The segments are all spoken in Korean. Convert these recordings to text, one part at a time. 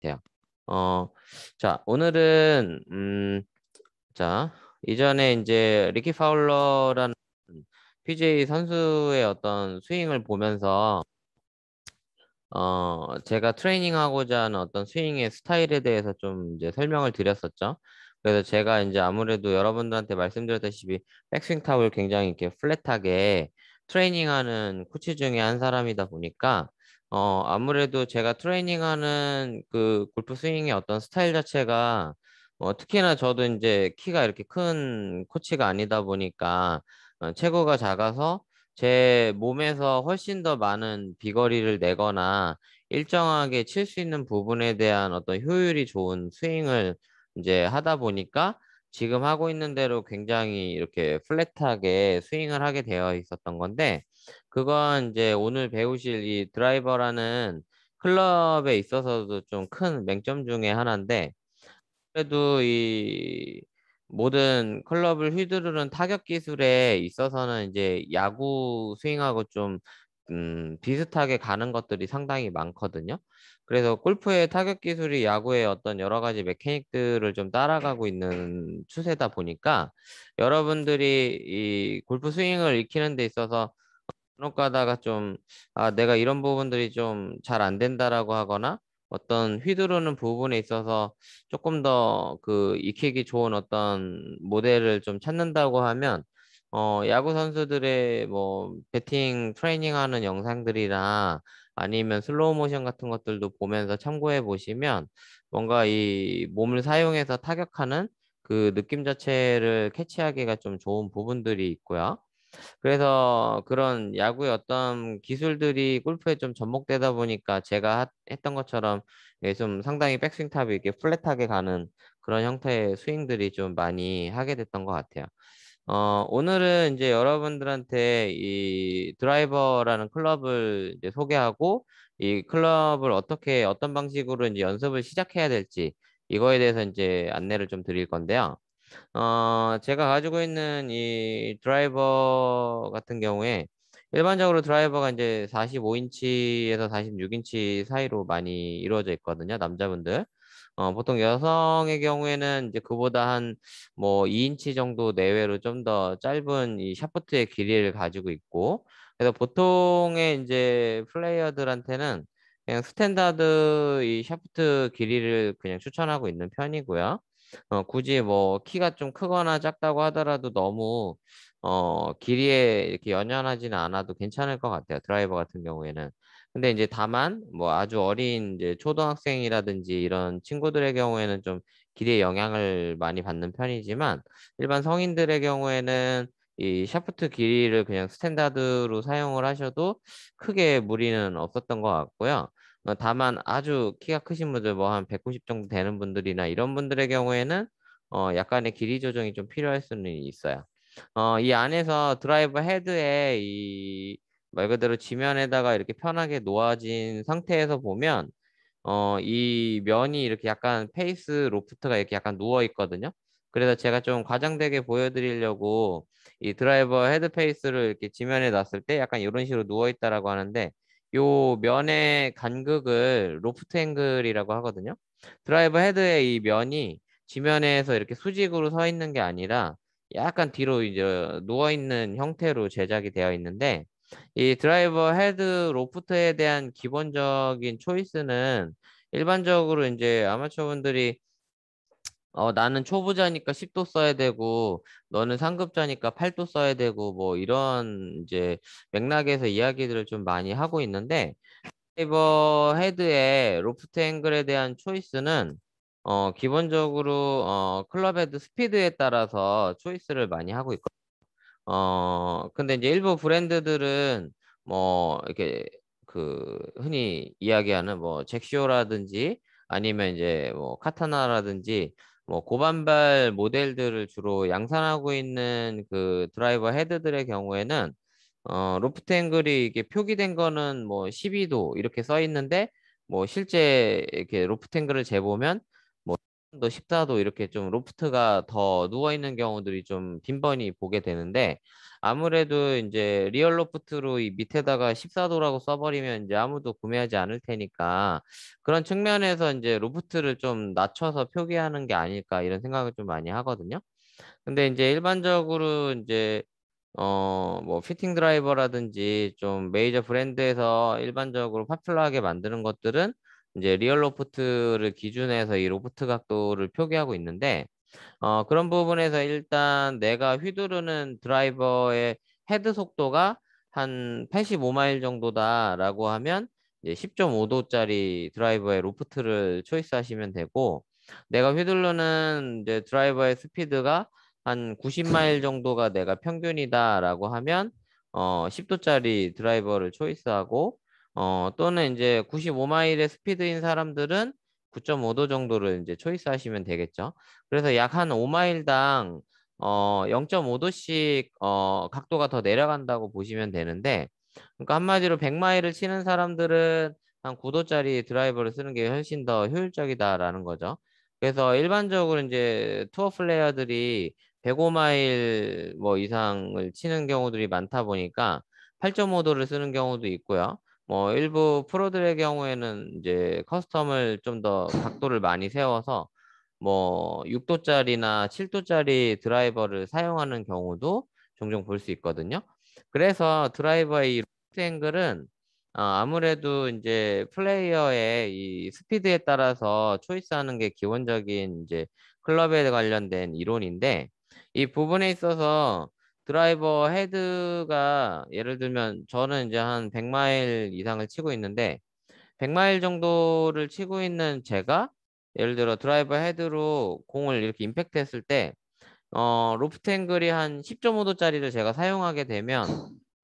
같아요. 어, 자, 오늘은, 자, 이전에 이제 리키 파울러라는 PGA 선수의 어떤 스윙을 보면서, 제가 트레이닝하고자 하는 어떤 스윙의 스타일에 대해서 좀 이제 설명을 드렸었죠. 그래서 제가 이제 아무래도 여러분들한테 말씀드렸다시피 백스윙 탑을 굉장히 이렇게 플랫하게 트레이닝하는 코치 중에 한 사람이다 보니까, 아무래도 제가 트레이닝하는 그 골프 스윙의 어떤 스타일 자체가, 특히나 저도 이제 키가 이렇게 큰 코치가 아니다 보니까, 체구가 작아서 제 몸에서 훨씬 더 많은 비거리를 내거나 일정하게 칠 수 있는 부분에 대한 어떤 효율이 좋은 스윙을 이제 하다 보니까 지금 하고 있는 대로 굉장히 이렇게 플랫하게 스윙을 하게 되어 있었던 건데, 그건 이제 오늘 배우실 이 드라이버라는 클럽에 있어서도 좀 큰 맹점 중에 하나인데, 그래도 이 모든 클럽을 휘두르는 타격 기술에 있어서는 이제 야구 스윙하고 좀 비슷하게 가는 것들이 상당히 많거든요. 그래서 골프의 타격 기술이 야구의 어떤 여러 가지 메카닉들을 좀 따라가고 있는 추세다 보니까 여러분들이 이 골프 스윙을 익히는 데 있어서 간혹 가다가 좀, 내가 이런 부분들이 좀 잘 안 된다라고 하거나 어떤 휘두르는 부분에 있어서 조금 더 그 익히기 좋은 어떤 모델을 좀 찾는다고 하면, 야구 선수들의 뭐 배팅 트레이닝 하는 영상들이나 아니면 슬로우 모션 같은 것들도 보면서 참고해 보시면 뭔가 이 몸을 사용해서 타격하는 그 느낌 자체를 캐치하기가 좀 좋은 부분들이 있고요. 그래서 그런 야구의 어떤 기술들이 골프에 좀 접목되다 보니까 제가 했던 것처럼 이게 좀 상당히 백스윙 탑이 이렇게 플랫하게 가는 그런 형태의 스윙들이 좀 많이 하게 됐던 것 같아요. 오늘은 이제 여러분들한테 이 드라이버라는 클럽을 이제 소개하고 이 클럽을 어떻게 어떤 방식으로 이제 연습을 시작해야 될지 이거에 대해서 이제 안내를 좀 드릴 건데요. 제가 가지고 있는 이 드라이버 같은 경우에 일반적으로 드라이버가 이제 45인치에서 46인치 사이로 많이 이루어져 있거든요, 남자분들. 보통 여성의 경우에는 이제 그보다 한 뭐 2인치 정도 내외로 좀 더 짧은 이 샤프트의 길이를 가지고 있고, 그래서 보통의 이제 플레이어들한테는 그냥 스탠다드 이 샤프트 길이를 그냥 추천하고 있는 편이고요. 굳이 뭐 키가 좀 크거나 작다고 하더라도 너무 길이에 이렇게 연연하지는 않아도 괜찮을 것 같아요. 드라이버 같은 경우에는. 근데 이제 다만 뭐 아주 어린 이제 초등학생이라든지 이런 친구들의 경우에는 좀 길이에 영향을 많이 받는 편이지만 일반 성인들의 경우에는 이 샤프트 길이를 그냥 스탠다드로 사용을 하셔도 크게 무리는 없었던 것 같고요. 다만 아주 키가 크신 분들 뭐 한 190 정도 되는 분들이나 이런 분들의 경우에는 약간의 길이 조정이 좀 필요할 수는 있어요. 이 안에서 드라이버 헤드에 이 말 그대로 지면에다가 이렇게 편하게 놓아진 상태에서 보면 이 면이 이렇게 약간 페이스 로프트가 이렇게 약간 누워 있거든요. 그래서 제가 좀 과장되게 보여드리려고 이 드라이버 헤드 페이스를 이렇게 지면에 놨을 때 약간 이런 식으로 누워 있다라고 하는데 요 면의 간극을 로프트 앵글이라고 하거든요. 드라이버 헤드의 이 면이 지면에서 이렇게 수직으로 서 있는 게 아니라 약간 뒤로 이제 누워 있는 형태로 제작이 되어 있는데 이 드라이버 헤드 로프트에 대한 기본적인 초이스는 일반적으로 이제 아마추어분들이 나는 초보자니까 10도 써야 되고 너는 상급자니까 8도 써야 되고 뭐 이런 이제 맥락에서 이야기들을 좀 많이 하고 있는데 드라이버 헤드의 로프트 앵글에 대한 초이스는 기본적으로 클럽 헤드 스피드에 따라서 초이스를 많이 하고 있거든요. 근데 이제 일부 브랜드들은 뭐, 이렇게 그 흔히 이야기하는 뭐, 잭쇼라든지 아니면 이제 뭐, 카타나라든지 뭐, 고반발 모델들을 주로 양산하고 있는 그 드라이버 헤드들의 경우에는 로프트 앵글이 이게 표기된 거는 뭐, 12도 이렇게 써 있는데 뭐, 실제 이렇게 로프트 앵글을 재보면 도 14도 이렇게 좀 로프트가 더 누워있는 경우들이 좀 빈번히 보게 되는데 아무래도 이제 리얼 로프트로 이 밑에다가 14도라고 써버리면 이제 아무도 구매하지 않을 테니까 그런 측면에서 이제 로프트를 좀 낮춰서 표기하는 게 아닐까 이런 생각을 좀 많이 하거든요. 근데 이제 일반적으로 이제 뭐 피팅 드라이버라든지 좀 메이저 브랜드에서 일반적으로 파퓰러하게 만드는 것들은 이제 리얼 로프트를 기준해서 이 로프트 각도를 표기하고 있는데 그런 부분에서 일단 내가 휘두르는 드라이버의 헤드 속도가 한 85마일 정도다라고 하면 이제 10.5도짜리 드라이버의 로프트를 초이스하시면 되고 내가 휘두르는 이제 드라이버의 스피드가 한 90마일 정도가 내가 평균이다라고 하면 10도짜리 드라이버를 초이스하고 또는 이제 95마일의 스피드인 사람들은 9.5도 정도를 이제 초이스하시면 되겠죠. 그래서 약 한 5마일당 0.5도씩 각도가 더 내려간다고 보시면 되는데 그러니까 한마디로 100마일을 치는 사람들은 한 9도짜리 드라이버를 쓰는 게 훨씬 더 효율적이다라는 거죠. 그래서 일반적으로 이제 투어 플레이어들이 105마일 뭐 이상을 치는 경우들이 많다 보니까 8.5도를 쓰는 경우도 있고요. 뭐 일부 프로들의 경우에는 이제 커스텀을 좀 더 각도를 많이 세워서 뭐 6도짜리나 7도짜리 드라이버를 사용하는 경우도 종종 볼 수 있거든요. 그래서 드라이버의 이 로프트 앵글은 아무래도 이제 플레이어의 이 스피드에 따라서 초이스하는 게 기본적인 이제 클럽에 관련된 이론인데 이 부분에 있어서 드라이버 헤드가 예를 들면 저는 이제 한 100마일 이상을 치고 있는데 100마일 정도를 치고 있는 제가 예를 들어 드라이버 헤드로 공을 이렇게 임팩트 했을 때 로프트 앵글이 한 10.5도짜리를 제가 사용하게 되면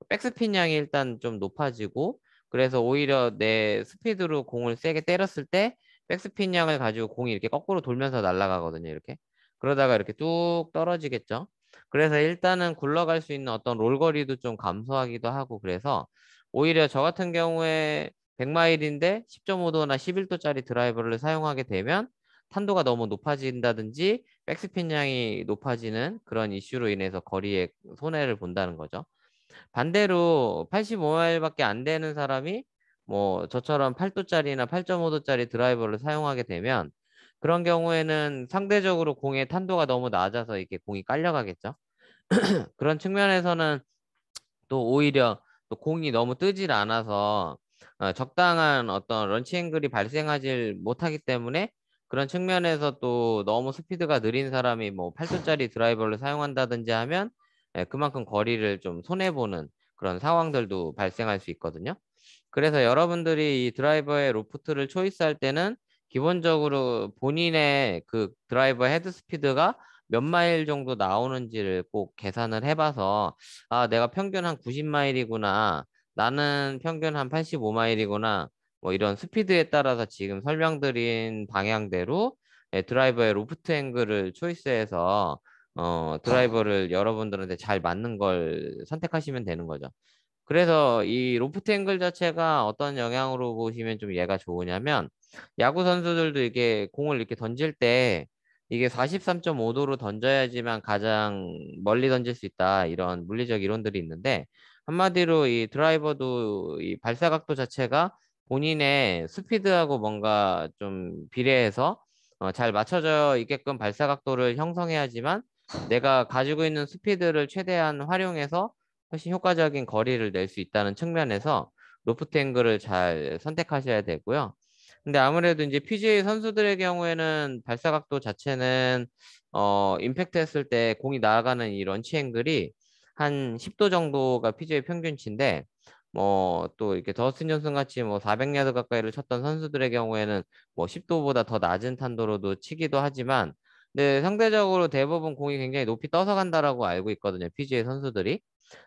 백스핀 양이 일단 좀 높아지고 그래서 오히려 내 스피드로 공을 세게 때렸을 때 백스핀 양을 가지고 공이 이렇게 거꾸로 돌면서 날아가거든요. 이렇게. 그러다가 이렇게 뚝 떨어지겠죠. 그래서 일단은 굴러갈 수 있는 어떤 롤거리도 좀 감소하기도 하고 그래서 오히려 저 같은 경우에 100마일인데 10.5도나 11도짜리 드라이버를 사용하게 되면 탄도가 너무 높아진다든지 백스핀 양이 높아지는 그런 이슈로 인해서 거리에 손해를 본다는 거죠. 반대로 85마일밖에 안 되는 사람이 뭐 저처럼 8도짜리나 8.5도짜리 드라이버를 사용하게 되면 그런 경우에는 상대적으로 공의 탄도가 너무 낮아서 이렇게 공이 깔려가겠죠. 그런 측면에서는 또 오히려 또 공이 너무 뜨질 않아서 적당한 어떤 런치 앵글이 발생하지 못하기 때문에 그런 측면에서 또 너무 스피드가 느린 사람이 뭐 8도짜리 드라이버를 사용한다든지 하면 그만큼 거리를 좀 손해보는 그런 상황들도 발생할 수 있거든요. 그래서 여러분들이 이 드라이버의 로프트를 초이스할 때는 기본적으로 본인의 그 드라이버 헤드 스피드가 몇 마일 정도 나오는지를 꼭 계산을 해봐서 아, 내가 평균 한 90마일이구나. 나는 평균 한 85마일이구나. 뭐 이런 스피드에 따라서 지금 설명드린 방향대로 드라이버의 로프트 앵글을 초이스해서 드라이버를 여러분들한테 잘 맞는 걸 선택하시면 되는 거죠. 그래서 이 로프트 앵글 자체가 어떤 영향으로 보시면 좀 얘가 좋으냐면 야구 선수들도 이게 공을 이렇게 던질 때 이게 43.5도로 던져야지만 가장 멀리 던질 수 있다 이런 물리적 이론들이 있는데 한마디로 이 드라이버도 이 발사 각도 자체가 본인의 스피드하고 뭔가 좀 비례해서 잘 맞춰져 있게끔 발사 각도를 형성해야지만 내가 가지고 있는 스피드를 최대한 활용해서 훨씬 효과적인 거리를 낼 수 있다는 측면에서 로프트 앵글을 잘 선택하셔야 되고요. 근데 아무래도 이제 PGA 선수들의 경우에는 발사 각도 자체는 임팩트 했을 때 공이 나가는 이 런치 앵글이 한 10도 정도가 PGA 평균치인데 뭐 또 이렇게 더스틴 존슨 같이 뭐 400야드 가까이를 쳤던 선수들의 경우에는 뭐 10도보다 더 낮은 탄도로도 치기도 하지만 근데 상대적으로 대부분 공이 굉장히 높이 떠서 간다라고 알고 있거든요. PGA 선수들이.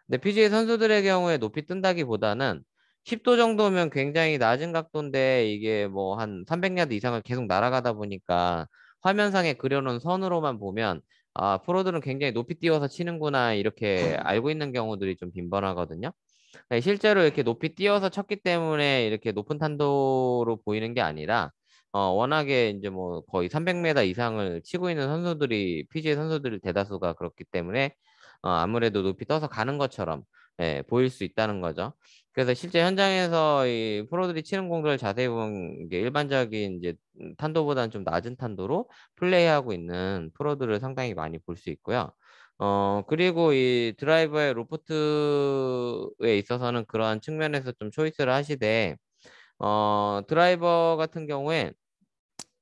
근데 PGA 선수들의 경우에 높이 뜬다기보다는 10도 정도면 굉장히 낮은 각도인데 이게 뭐 한 300야드 이상을 계속 날아가다 보니까 화면상에 그려놓은 선으로만 보면 아, 프로들은 굉장히 높이 띄워서 치는구나 이렇게 알고 있는 경우들이 좀 빈번하거든요. 실제로 이렇게 높이 띄워서 쳤기 때문에 이렇게 높은 탄도로 보이는 게 아니라 워낙에 이제 뭐 거의 300m 이상을 치고 있는 선수들이 PGA 선수들 대다수가 그렇기 때문에 아무래도 높이 떠서 가는 것처럼 예, 보일 수 있다는 거죠. 그래서 실제 현장에서 이 프로들이 치는 공들을 자세히 보면 이게 일반적인 이제 탄도보다는 좀 낮은 탄도로 플레이하고 있는 프로들을 상당히 많이 볼 수 있고요. 그리고 이 드라이버의 로프트에 있어서는 그러한 측면에서 좀 초이스를 하시되, 드라이버 같은 경우에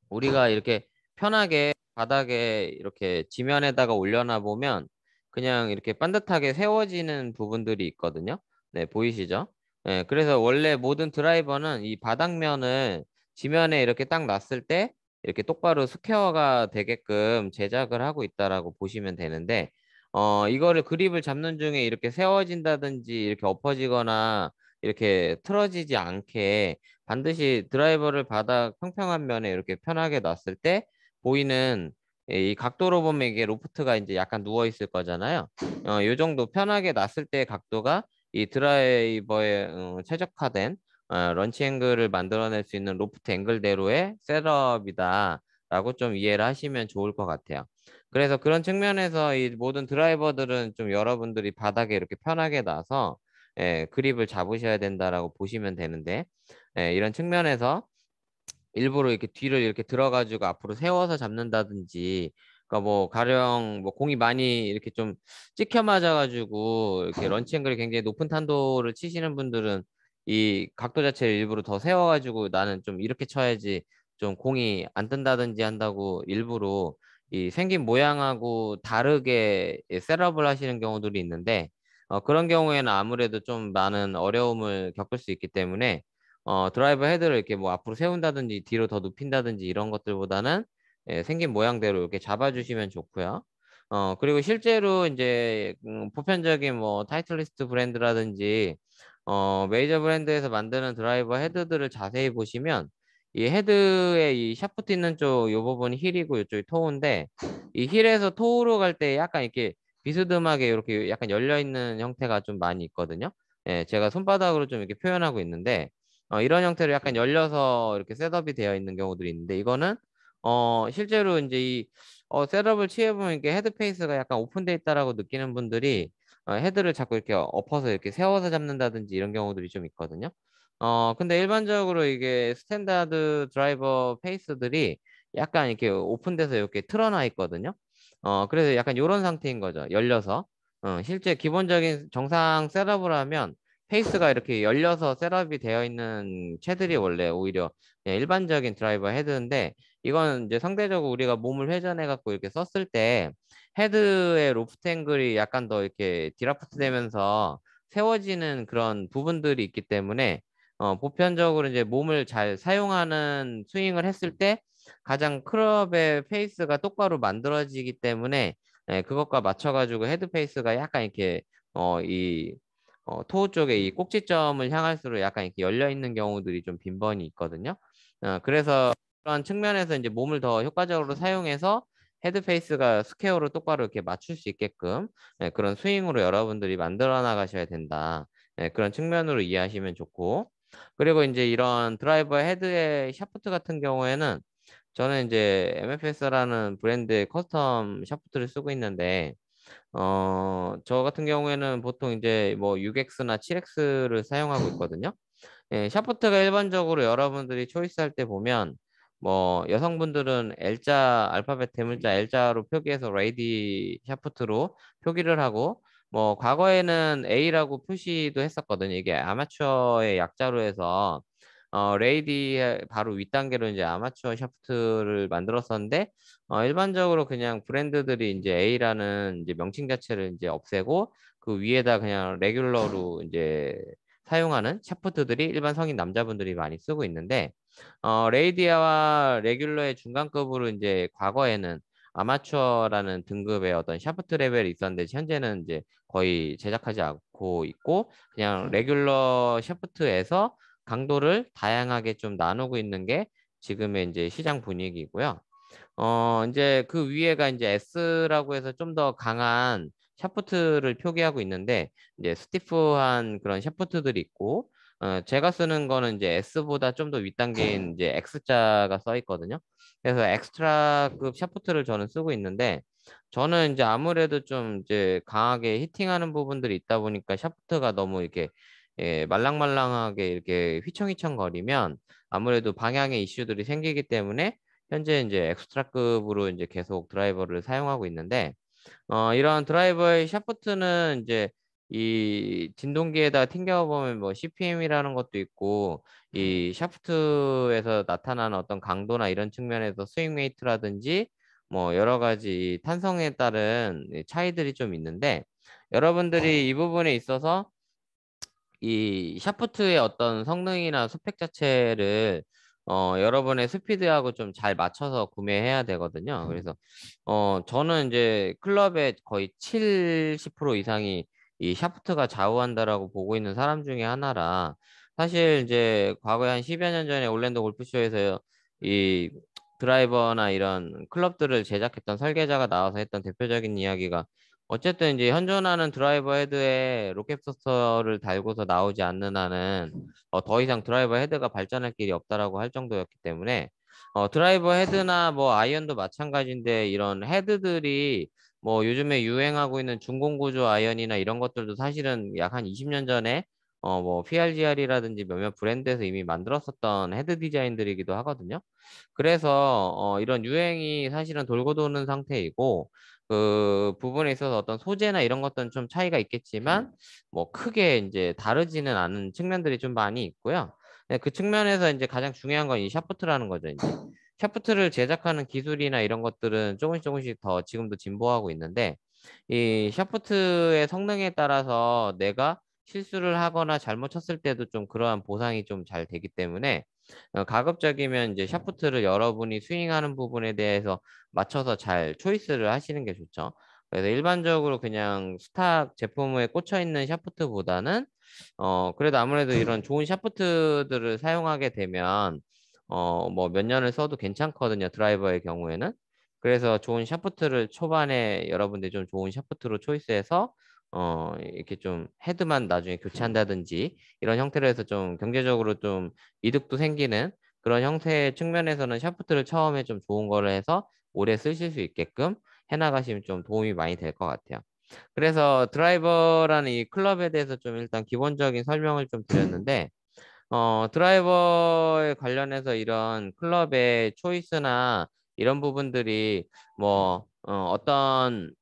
우리가 이렇게 편하게 바닥에 이렇게 지면에다가 올려놔 보면 그냥 이렇게 반듯하게 세워지는 부분들이 있거든요. 네, 보이시죠? 네, 그래서 원래 모든 드라이버는 이 바닥면을 지면에 이렇게 딱 놨을 때 이렇게 똑바로 스퀘어가 되게끔 제작을 하고 있다라고 보시면 되는데, 이거를 그립을 잡는 중에 이렇게 세워진다든지 이렇게 엎어지거나 이렇게 틀어지지 않게 반드시 드라이버를 바닥 평평한 면에 이렇게 편하게 놨을 때 보이는 이 각도로 보면 이게 로프트가 이제 약간 누워 있을 거잖아요. 요 정도 편하게 놨을 때 각도가 이 드라이버에 최적화된 런치 앵글을 만들어낼 수 있는 로프트 앵글대로의 셋업이다라고 좀 이해를 하시면 좋을 것 같아요. 그래서 그런 측면에서 이 모든 드라이버들은 좀 여러분들이 바닥에 이렇게 편하게 놔서 그립을 잡으셔야 된다라고 보시면 되는데, 이런 측면에서 일부러 이렇게 뒤를 이렇게 들어가지고 앞으로 세워서 잡는다든지, 그러니까 뭐 가령 뭐 공이 많이 이렇게 좀 찍혀 맞아가지고 이렇게 런치 앵글이 굉장히 높은 탄도를 치시는 분들은 이 각도 자체를 일부러 더 세워가지고 나는 좀 이렇게 쳐야지 좀 공이 안 뜬다든지 한다고 일부러 이 생긴 모양하고 다르게 셋업을 하시는 경우들이 있는데, 그런 경우에는 아무래도 좀 많은 어려움을 겪을 수 있기 때문에 드라이버 헤드를 이렇게 뭐 앞으로 세운다든지 뒤로 더 눕힌다든지 이런 것들보다는 생긴 모양대로 이렇게 잡아주시면 좋고요. 그리고 실제로 이제 보편적인 뭐 타이틀리스트 브랜드라든지 메이저 브랜드에서 만드는 드라이버 헤드들을 자세히 보시면 이 헤드의 이 샤프트 있는 쪽 요 부분이 힐이고 이쪽이 토우인데, 이 힐에서 토우로 갈 때 약간 이렇게 비스듬하게 이렇게 약간 열려 있는 형태가 좀 많이 있거든요. 예, 제가 손바닥으로 좀 이렇게 표현하고 있는데, 이런 형태로 약간 열려서 이렇게 셋업이 되어 있는 경우들이 있는데, 이거는 실제로 이제 이 셋업을 취해보면 이게 헤드 페이스가 약간 오픈되어 있다라고 느끼는 분들이 헤드를 자꾸 이렇게 엎어서 이렇게 세워서 잡는다든지 이런 경우들이 좀 있거든요. 근데 일반적으로 이게 스탠다드 드라이버 페이스들이 약간 이렇게 오픈돼서 이렇게 틀어놔 있거든요. 그래서 약간 이런 상태인 거죠. 열려서. 실제 기본적인 정상 셋업을 하면 페이스가 이렇게 열려서 셋업이 되어 있는 채들이 원래 오히려 그냥 일반적인 드라이버 헤드인데, 이건 이제 상대적으로 우리가 몸을 회전해 갖고 이렇게 썼을 때 헤드의 로프트 앵글이 약간 더 이렇게 디라프트 되면서 세워지는 그런 부분들이 있기 때문에 보편적으로 이제 몸을 잘 사용하는 스윙을 했을 때 가장 클럽의 페이스가 똑바로 만들어지기 때문에 그것과 맞춰가지고 헤드 페이스가 약간 이렇게 이 토우 쪽에 이 꼭지점을 향할수록 약간 이렇게 열려 있는 경우들이 좀 빈번히 있거든요. 그래서 그런 측면에서 이제 몸을 더 효과적으로 사용해서 헤드 페이스가 스퀘어로 똑바로 이렇게 맞출 수 있게끔 그런 스윙으로 여러분들이 만들어 나가셔야 된다. 그런 측면으로 이해하시면 좋고, 그리고 이제 이런 드라이버 헤드의 샤프트 같은 경우에는 저는 이제 MFS라는 브랜드의 커스텀 샤프트를 쓰고 있는데, 저 같은 경우에는 보통 이제 뭐 6X나 7X를 사용하고 있거든요. 샤프트가 일반적으로 여러분들이 초이스할 때 보면 뭐 여성분들은 L자 알파벳 대문자 L자로 표기해서 레이디 샤프트로 표기를 하고, 뭐 과거에는 A라고 표시도 했었거든요. 이게 아마추어의 약자로 해서 레이디의 바로 윗단계로 이제 아마추어 샤프트를 만들었었는데, 일반적으로 그냥 브랜드들이 이제 A라는 이제 명칭 자체를 이제 없애고 그 위에다 그냥 레귤러로 이제 사용하는 샤프트들이 일반 성인 남자분들이 많이 쓰고 있는데, 레이디아와 레귤러의 중간급으로 이제 과거에는 아마추어라는 등급의 어떤 샤프트 레벨이 있었는데, 현재는 이제 거의 제작하지 않고 있고 그냥 레귤러 샤프트에서 강도를 다양하게 좀 나누고 있는 게 지금의 이제 시장 분위기고요. 이제 그 위에가 이제 S라고 해서 좀 더 강한 샤프트를 표기하고 있는데, 이제 스티프한 그런 샤프트들이 있고, 제가 쓰는 거는 이제 S보다 좀 더 윗단계인 이제 X자가 써 있거든요. 그래서 엑스트라급 샤프트를 저는 쓰고 있는데, 저는 이제 아무래도 좀 이제 강하게 히팅하는 부분들이 있다 보니까 샤프트가 너무 이렇게 말랑말랑하게 이렇게 휘청휘청거리면 아무래도 방향의 이슈들이 생기기 때문에 현재 이제 엑스트라급으로 이제 계속 드라이버를 사용하고 있는데, 이런 드라이버의 샤프트는 이제 이 진동기에다 튕겨보면 뭐 CPM이라는 것도 있고, 이 샤프트에서 나타나는 어떤 강도나 이런 측면에서 스윙 웨이트라든지 뭐 여러 가지 탄성에 따른 차이들이 좀 있는데, 여러분들이 이 부분에 있어서 이 샤프트의 어떤 성능이나 스펙 자체를 여러분의 스피드하고 좀 잘 맞춰서 구매해야 되거든요. 그래서 저는 이제 클럽의 거의 70% 이상이 이 샤프트가 좌우한다라고 보고 있는 사람 중에 하나라, 사실 이제 과거에 한 10여 년 전에 올랜도 골프쇼에서 이 드라이버나 이런 클럽들을 제작했던 설계자가 나와서 했던 대표적인 이야기가, 어쨌든 이제 현존하는 드라이버 헤드에 로켓 서스터를 달고서 나오지 않는 한은 더 이상 드라이버 헤드가 발전할 길이 없다라고 할 정도였기 때문에, 드라이버 헤드나 뭐 아이언도 마찬가지인데, 이런 헤드들이 뭐 요즘에 유행하고 있는 중공구조 아이언이나 이런 것들도 사실은 약 한 20년 전에 뭐 PRGR이라든지 몇몇 브랜드에서 이미 만들었었던 헤드 디자인들이기도 하거든요. 그래서 이런 유행이 사실은 돌고 도는 상태이고, 그 부분에 있어서 어떤 소재나 이런 것들은 좀 차이가 있겠지만 뭐 크게 이제 다르지는 않은 측면들이 좀 많이 있고요. 네, 그 측면에서 이제 가장 중요한 건 이 샤프트라는 거죠. 이제 샤프트를 제작하는 기술이나 이런 것들은 조금씩 조금씩 더 지금도 진보하고 있는데, 이 샤프트의 성능에 따라서 내가 실수를 하거나 잘못 쳤을 때도 좀 그러한 보상이 좀 잘 되기 때문에, 가급적이면 이제 샤프트를 여러분이 스윙하는 부분에 대해서 맞춰서 잘 초이스를 하시는 게 좋죠. 그래서 일반적으로 그냥 스탁 제품에 꽂혀 있는 샤프트보다는 그래도 아무래도 이런 좋은 샤프트들을 사용하게 되면 뭐 몇 년을 써도 괜찮거든요. 드라이버의 경우에는. 그래서 좋은 샤프트를 초반에 여러분들이 좀 좋은 샤프트로 초이스해서 이렇게 좀 헤드만 나중에 교체한다든지 이런 형태로 해서 좀 경제적으로 좀 이득도 생기는 그런 형태의 측면에서는 샤프트를 처음에 좀 좋은 거를 해서 오래 쓰실 수 있게끔 해나가시면 좀 도움이 많이 될 것 같아요. 그래서 드라이버라는 이 클럽에 대해서 좀 일단 기본적인 설명을 좀 드렸는데, 드라이버에 관련해서 이런 클럽의 초이스나 이런 부분들이 뭐, 어떤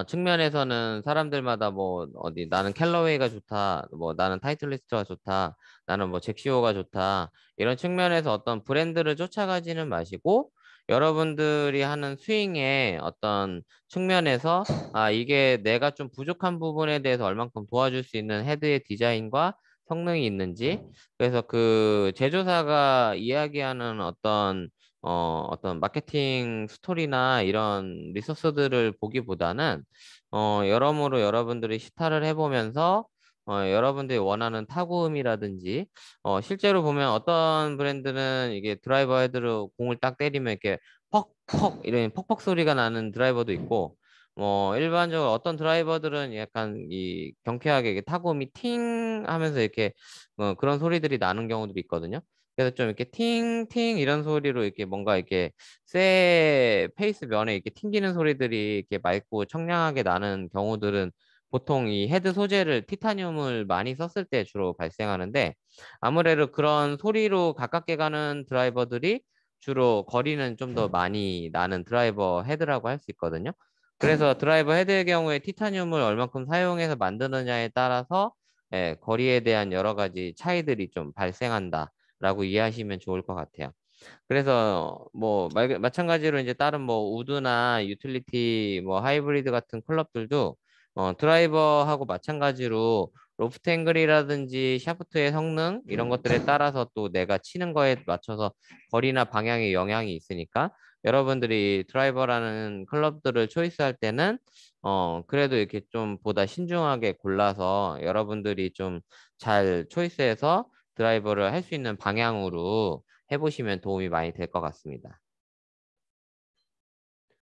측면에서는 사람들마다 뭐, 어디, 나는 캘러웨이가 좋다, 뭐, 나는 타이틀리스트가 좋다, 나는 뭐, 잭시오가 좋다, 이런 측면에서 어떤 브랜드를 쫓아가지는 마시고, 여러분들이 하는 스윙의 어떤 측면에서, 이게 내가 좀 부족한 부분에 대해서 얼만큼 도와줄 수 있는 헤드의 디자인과 성능이 있는지, 그래서 그 제조사가 이야기하는 어떤 마케팅 스토리나 이런 리소스들을 보기보다는 여러모로 여러분들이 시타를 해보면서 여러분들이 원하는 타구음이라든지 실제로 보면 어떤 브랜드는 이게 드라이버 헤드로 공을 딱 때리면 이렇게 퍽퍽 이런 퍽퍽 소리가 나는 드라이버도 있고, 일반적으로 어떤 드라이버들은 약간 이 경쾌하게 이렇게 타구음이 팅 하면서 이렇게 그런 소리들이 나는 경우들이 있거든요. 그래서 좀 이렇게 팅팅 이런 소리로 이렇게 뭔가 이렇게 쇠 페이스 면에 이렇게 튕기는 소리들이 이렇게 맑고 청량하게 나는 경우들은 보통 이 헤드 소재를 티타늄을 많이 썼을 때 주로 발생하는데, 아무래도 그런 소리로 가깝게 가는 드라이버들이 주로 거리는 좀 더 많이 나는 드라이버 헤드라고 할 수 있거든요. 그래서 드라이버 헤드의 경우에 티타늄을 얼만큼 사용해서 만드느냐에 따라서 거리에 대한 여러 가지 차이들이 좀 발생한다라고 이해하시면 좋을 것 같아요. 그래서 뭐 마찬가지로 이제 다른 뭐 우드나 유틸리티 뭐 하이브리드 같은 클럽들도 드라이버하고 마찬가지로 로프트 앵글이라든지 샤프트의 성능 이런 것들에 따라서 또 내가 치는 거에 맞춰서 거리나 방향에 영향이 있으니까, 여러분들이 드라이버라는 클럽들을 초이스할 때는 그래도 이렇게 좀 보다 신중하게 골라서 여러분들이 좀 잘 초이스해서 드라이버를 할 수 있는 방향으로 해보시면 도움이 많이 될 것 같습니다.